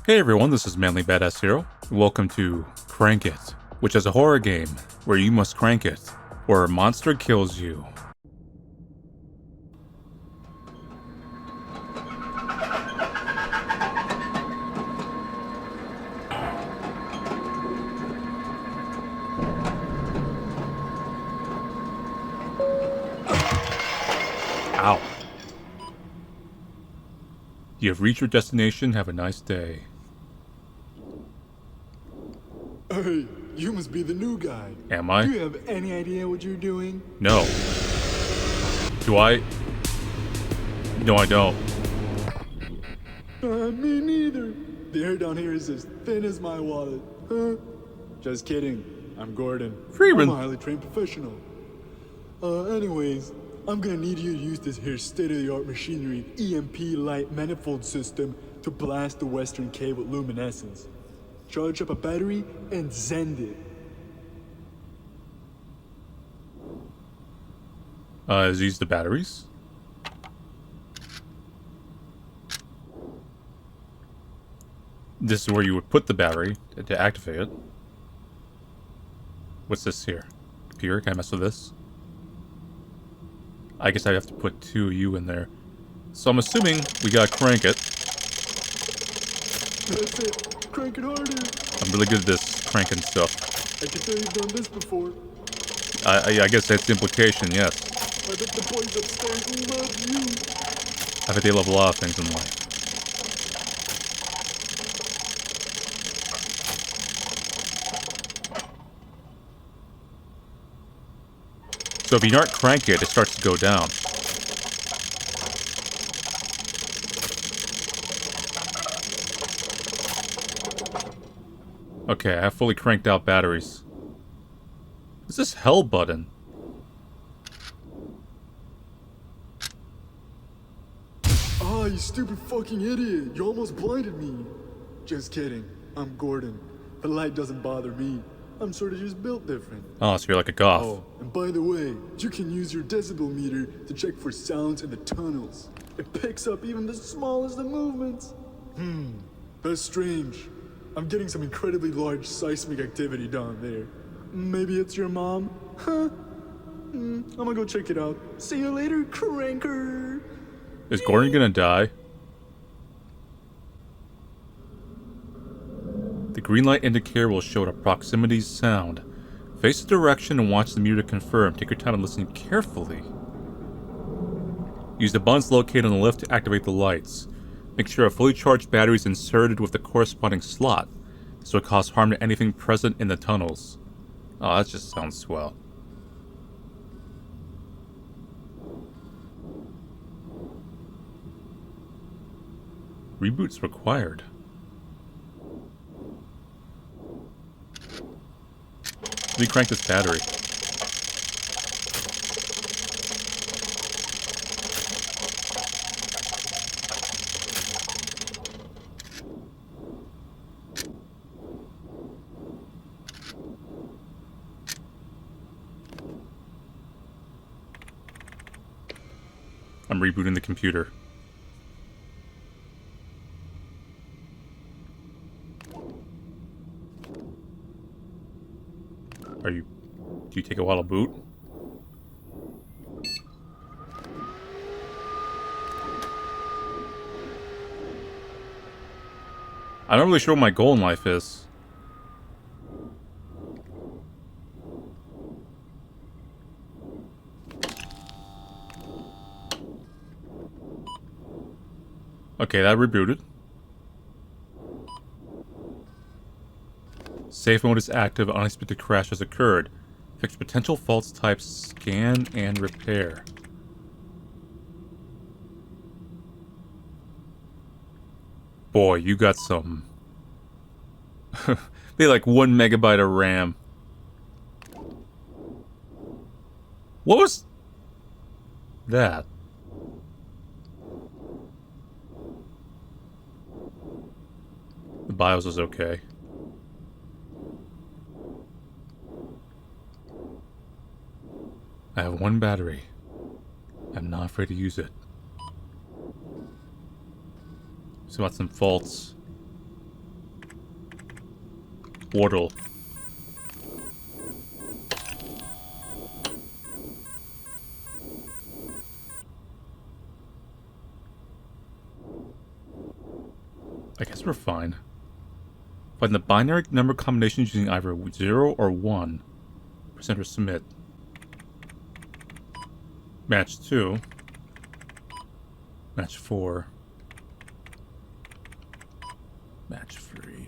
Hey everyone, this is Manly Badass Hero. Welcome to Crank It, which is a horror game where you must crank it, or a monster kills you. Ow. You have reached your destination. Have a nice day. Hey, you must be the new guy. Am I? Do you have any idea what you're doing? No. Do I? No, I don't. Me neither. The air down here is as thin as my wallet. Huh? Just kidding. I'm Gordon. Freeman. I'm a highly trained professional. Anyways, I'm gonna need you to use this here state-of-the-art machinery EMP light manifold system to blast the Western Cape with luminescence. Charge up a battery and send it. Is these the batteries? This is where you would put the battery to activate it. What's this here? Computer, can I mess with this? I guess I'd have to put 2 of you in there. So I'm assuming we gotta crank it. That's it. Crank it harder. I'm really good at this cranking stuff. I can tell you've done this before. I guess that's the implication, yes. I bet the boys upstairs love you. I bet they love a lot of things in life. So if you don't crank it, it starts to go down. Okay, I have fully cranked out batteries. What's this hell button? Ah, you stupid fucking idiot. You almost blinded me. Just kidding. I'm Gordon. The light doesn't bother me. I'm sort of just built different. Oh, so you're like a goth. Oh, and by the way, you can use your decibel meter to check for sounds in the tunnels. It picks up even the smallest of movements. That's strange. I'm getting some incredibly large seismic activity down there. Maybe it's your mom? Huh? I'm gonna go check it out. See you later, cranker. Is Gordon gonna die? The green light indicator will show the proximity sound. Face the direction and watch the meter to confirm. Take your time and listen carefully. Use the buttons located on the left to activate the lights. Make sure a fully charged battery is inserted with the corresponding slot, so it causes harm to anything present in the tunnels. Oh, that just sounds swell. Reboot's required. Let me crank this battery. I'm rebooting the computer. Do you take a while to boot? I'm not really sure what my goal in life is. Okay, that rebooted. Safe mode is active. Unexpected crash has occurred. Fix potential faults types, scan and repair. Boy, you got some. They like 1 megabyte of RAM. What was that? The BIOS is okay. I have 1 battery. I'm not afraid to use it. So about some faults. portal. I guess we're fine. Find the binary number combinations using either 0 or 1. Present or submit. Match 2. Match 4. Match 3.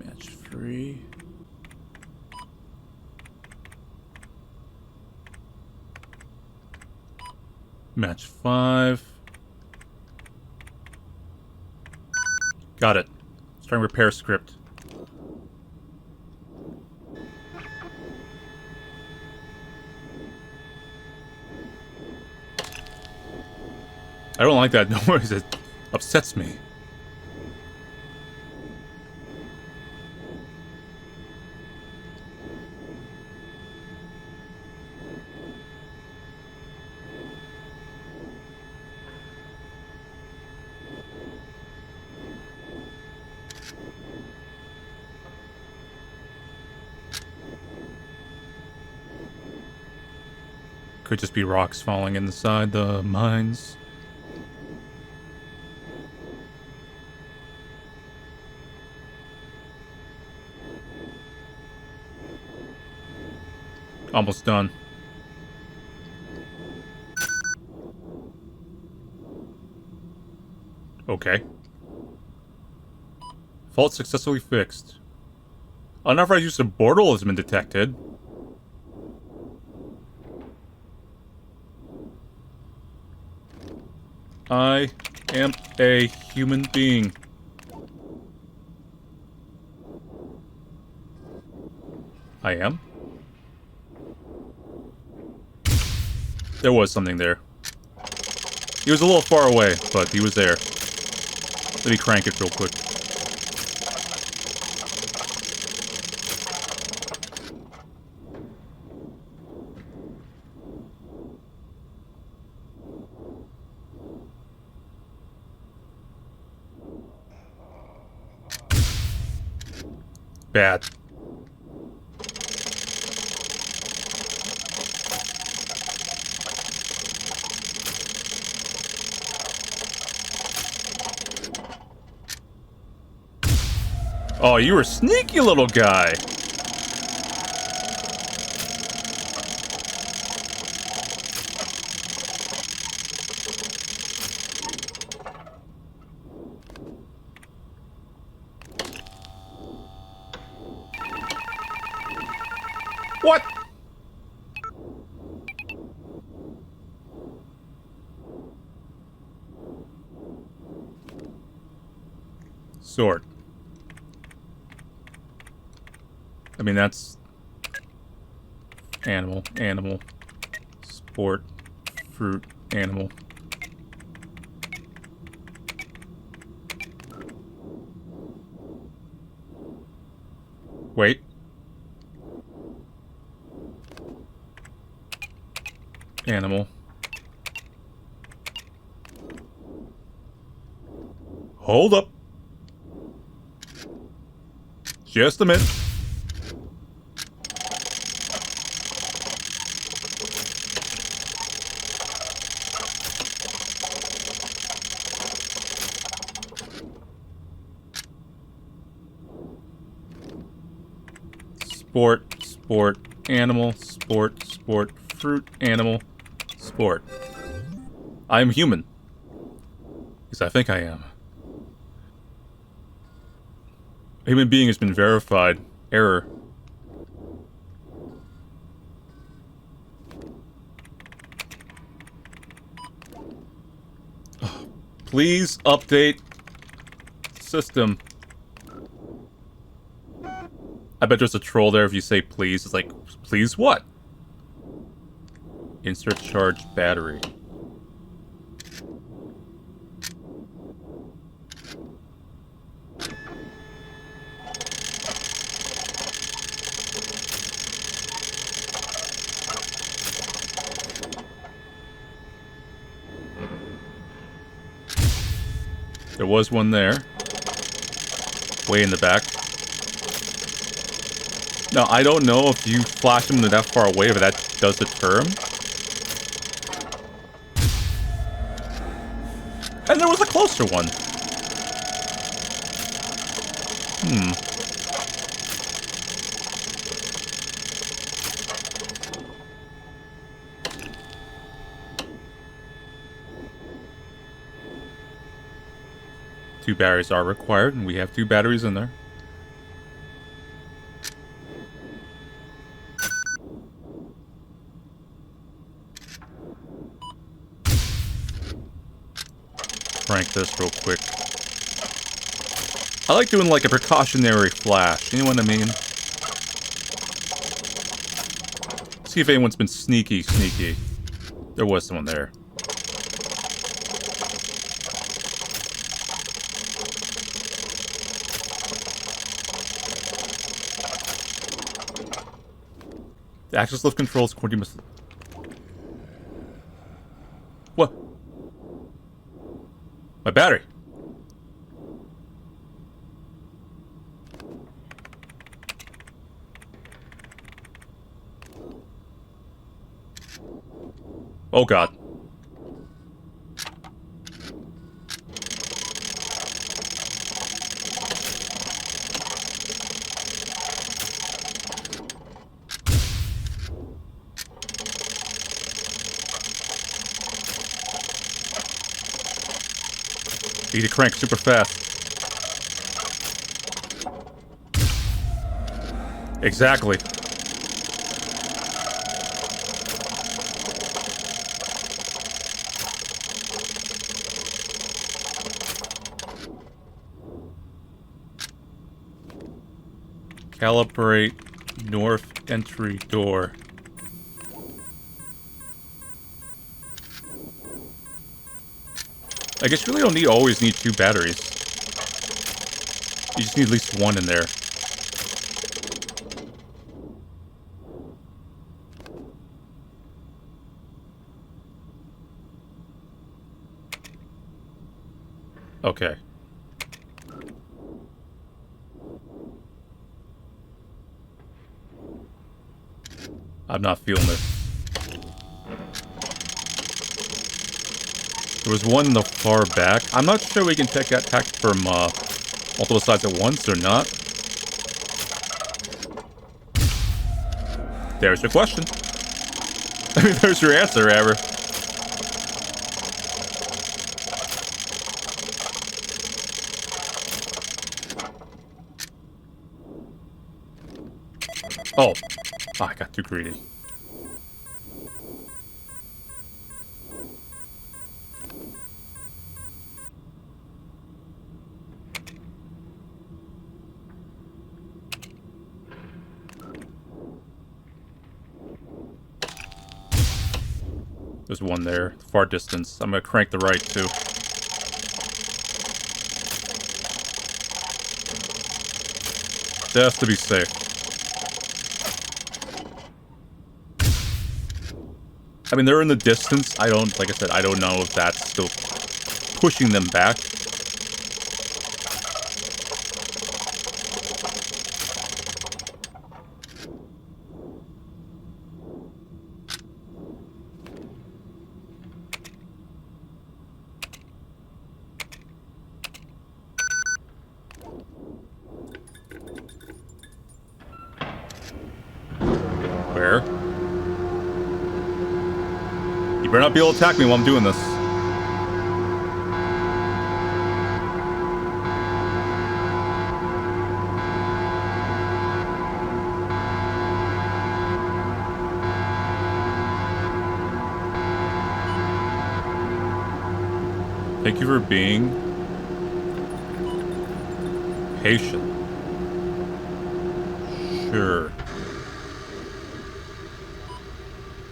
Match 3. Match 5. Got it. Starting repair script. I don't like that noise. It upsets me. Could just be rocks falling inside the mines. Almost done. Okay. Fault successfully fixed. Unauthorized use of portal has been detected. I am a human being. I am? There was something there. He was a little far away, but he was there. Let me crank it real quick. Bad. Oh, you were a sneaky little guy. What? Sword. I mean, that's animal, animal, sport, fruit, animal. Wait. Animal. Hold up. Just a minute. Sport, sport, animal, sport, sport, fruit, animal, sport. I am human. Because I think I am. A human being has been verified. Error. Please update system. I bet there's a troll there if you say please. It's like, please what? Insert charge battery. There was one there. Way in the back. Now, I don't know if you flash them that far away, if that does deter him. And there was a closer one. Two batteries are required, and we have 2 batteries in there. Crank this real quick. I like doing like a precautionary flash, you know what I mean? See if anyone's been sneaky. There was someone there. The access lift controls according to... What? My battery. Oh god. Need to crank super fast. Exactly. Calibrate north entry door. I guess you really don't always need 2 batteries. You just need at least 1 in there. Okay. I'm not feeling this. There was one in the far back. I'm not sure we can take that attack from multiple sides at once or not. There's your question. I mean, there's your answer, Amber. Oh. Oh, I got too greedy. There's one there, far distance. I'm gonna crank the right too. Just to be safe. I mean, they're in the distance. I don't, like I said, I don't know if that's still pushing them back. Where? You better not be able to attack me while I'm doing this. Thank you for being patient. Sure.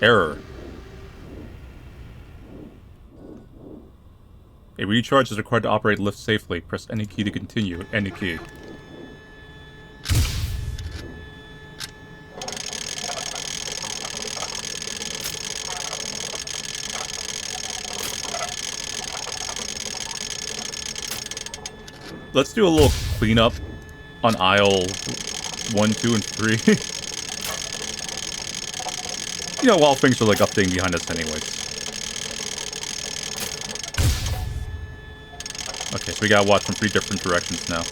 Error. A recharge is required to operate lift safely. Press any key to continue. Any key. Let's do a little cleanup on aisle 1, 2, and 3. You know, while things are like updating behind us anyways. Okay, so we gotta watch from 3 different directions now.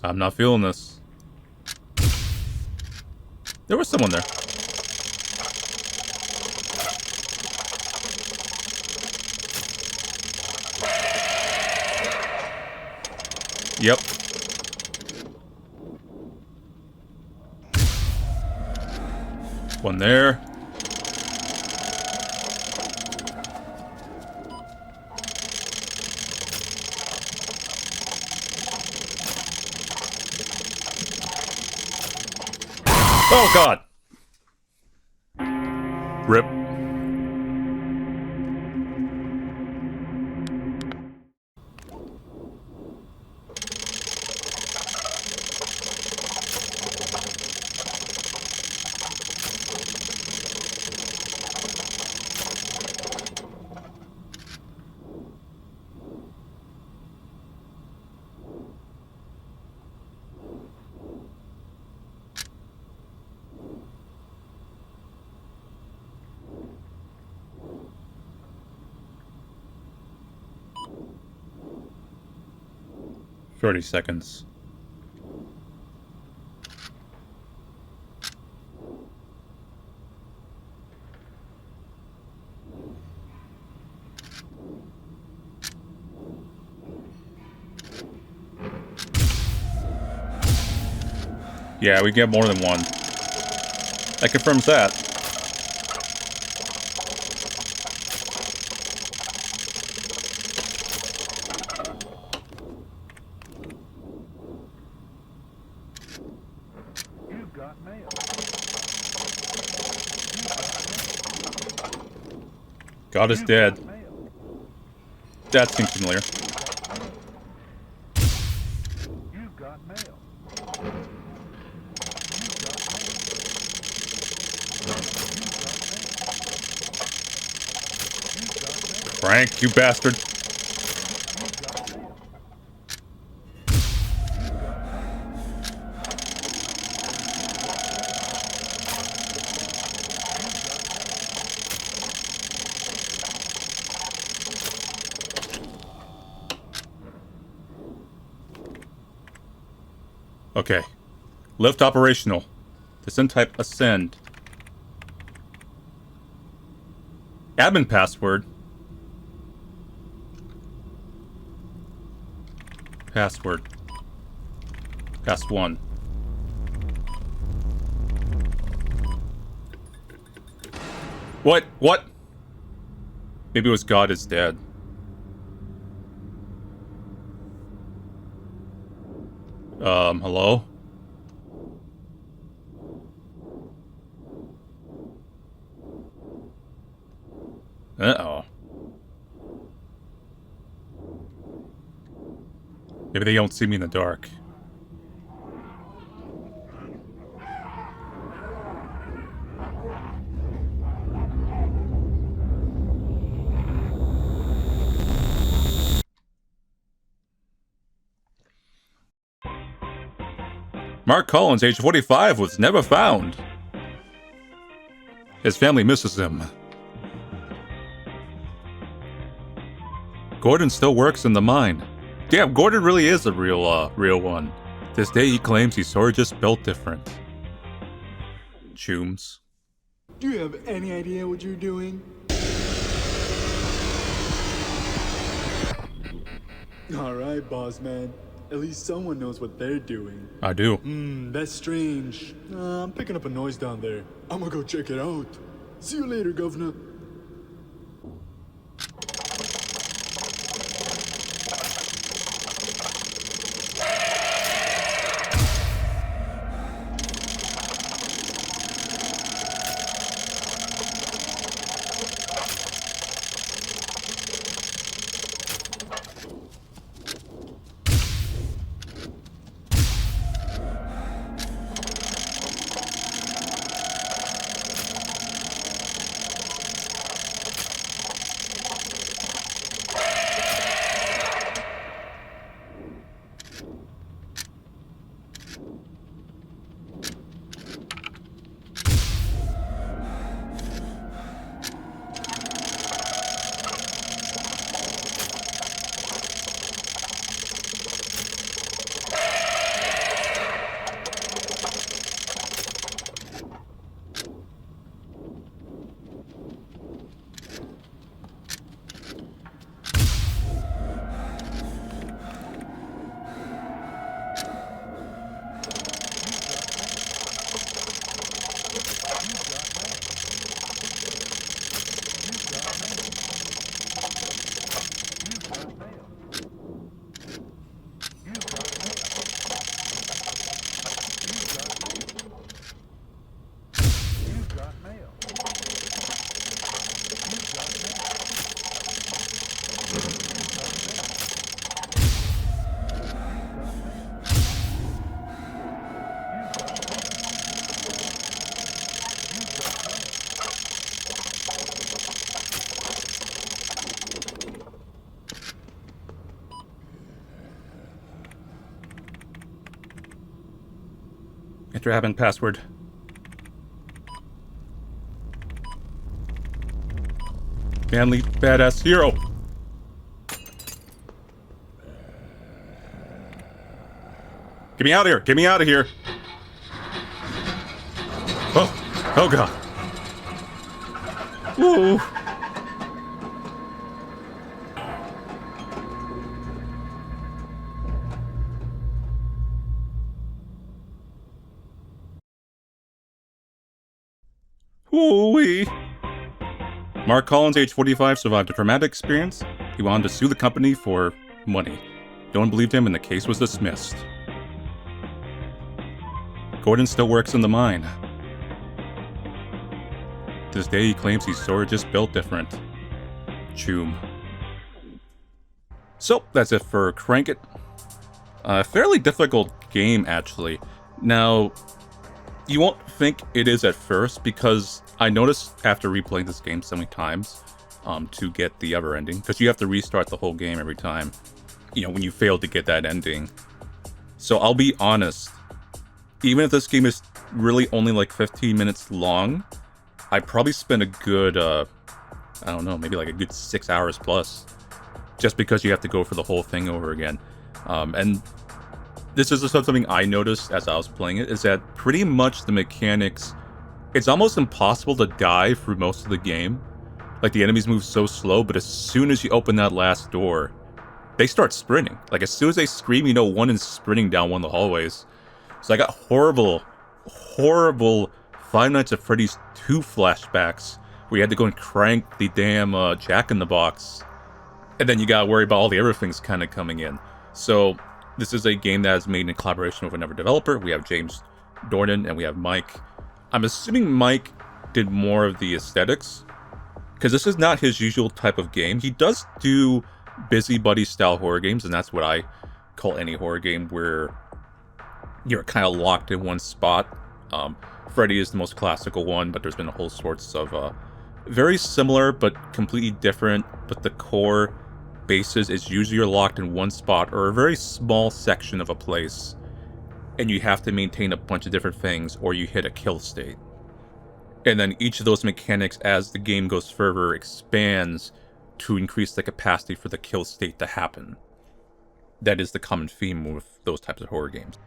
I'm not feeling this. There was someone there. Yep. One there. Oh, God. Rip. Thirty seconds. Yeah, we get more than one. That confirms that. You've got mail. God is dead. That seems familiar. You've got mail. Frank, you bastard. Okay. Lift operational. Descent type ascend. Admin password. Password. Pass 1. What? What? Maybe it was God is dead. Hello? Uh-oh. Maybe they don't see me in the dark. Mark Collins, age 45, was never found. His family misses him. Gordon still works in the mine. Damn, Gordon really is a real one. This day he claims he's sort of just built different. Chooms. Do you have any idea what you're doing? Alright, boss man. At least someone knows what they're doing. I do. That's strange. I'm picking up a noise down there. I'm gonna go check it out. See you later, governor. Enter admin password. Manly badass hero. Get me out of here! Get me out of here! Oh! Oh god! Whoa! Woo-wee! Mark Collins, age 45, survived a traumatic experience. He wanted to sue the company for money. No one believed him and the case was dismissed. Gordon still works in the mine. To this day, he claims he's sort of just built different. Choom. So, that's it for Crank It. A fairly difficult game, actually. Now, you won't think it is at first, because I noticed after replaying this game so many times to get the other ending, because you have to restart the whole game every time, you know, when you fail to get that ending. So I'll be honest, even if this game is really only like 15 minutes long, I probably spent a good, I don't know, maybe like a good 6 hours plus, just because you have to go for the whole thing over again. And this is something I noticed as I was playing it, is that pretty much the mechanics, it's almost impossible to die through most of the game. Like, the enemies move so slow, but as soon as you open that last door, they start sprinting. Like, as soon as they scream, you know one is sprinting down one of the hallways. So I got horrible Five Nights at Freddy's 2 flashbacks, where you had to go and crank the damn Jack-in-the-Box. And then you gotta worry about all the other things kind of coming in. So, this is a game that is made in collaboration with another developer. We have James Dornan and we have Mike. I'm assuming Mike did more of the aesthetics, because this is not his usual type of game. He does do busybody style horror games, and that's what I call any horror game where you're kind of locked in one spot. Freddy is the most classical one, but there's been a whole sorts of very similar but completely different, but the core basis is usually you're locked in one spot or a very small section of a place, and you have to maintain a bunch of different things or you hit a kill state. And then each of those mechanics, as the game goes further, expands to increase the capacity for the kill state to happen. That is the common theme with those types of horror games.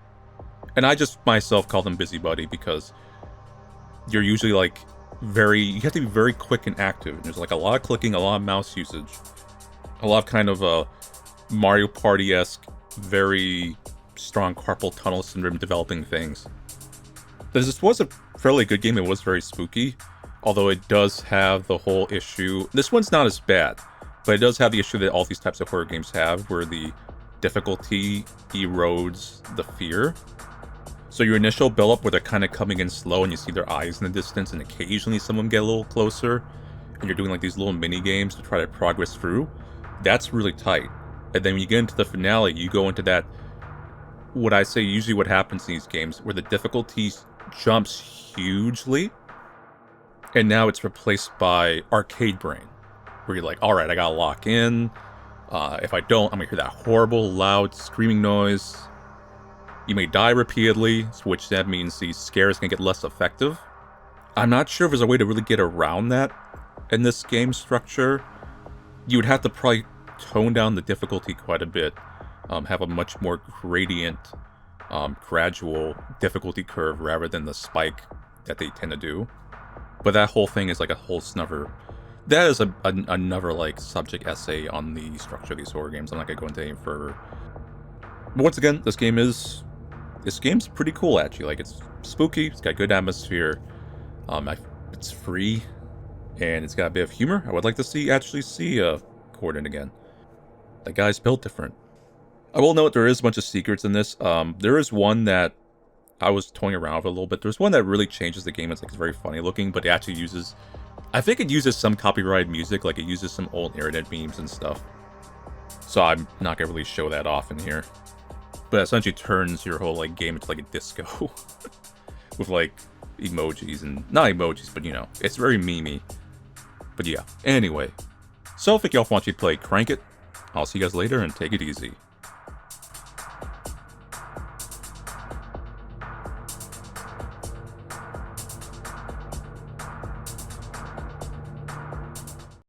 And I just myself call them busybody because you're usually like you have to be very quick and active. And there's like a lot of clicking, a lot of mouse usage, a lot of kind of Mario Party-esque, very strong carpal tunnel syndrome developing things. This was a fairly good game. It was very spooky, although it does have the whole issue. This one's not as bad, but it does have the issue that all these types of horror games have, where the difficulty erodes the fear. So your initial build-up, where they're kind of coming in slow and you see their eyes in the distance, and occasionally some of them get a little closer, and you're doing like these little mini games to try to progress through, that's really tight. And then when you get into the finale, you go into that, what I say usually what happens in these games, where the difficulty jumps hugely, and now it's replaced by arcade brain, where you're like, alright, I gotta lock in. If I don't, I'm gonna hear that horrible, loud, screaming noise. You may die repeatedly, which that means the scare is gonna get less effective. I'm not sure if there's a way to really get around that in this game structure. You would have to probably tone down the difficulty quite a bit, have a much more gradient, gradual difficulty curve rather than the spike that they tend to do. But that whole thing is like a whole snuffer. That is another like subject essay on the structure of these horror games. I'm not gonna go into any further. But once again, this game's pretty cool actually. Like, it's spooky, it's got good atmosphere, it's free, and it's got a bit of humor. I would like to actually see Gordon again. That guy's built different. I will note there is a bunch of secrets in this. There is one that I was toying around with a little bit. There's one that really changes the game. It's like very funny looking, but it actually uses, I think it uses some copyrighted music. Like, it uses some old internet memes and stuff. So I'm not gonna really show that off in here. But it essentially turns your whole like game into like a disco with like emojis and not emojis, but you know, it's very memey. But yeah, anyway. So thank y'all for watching me play Crank It. I'll see you guys later and take it easy.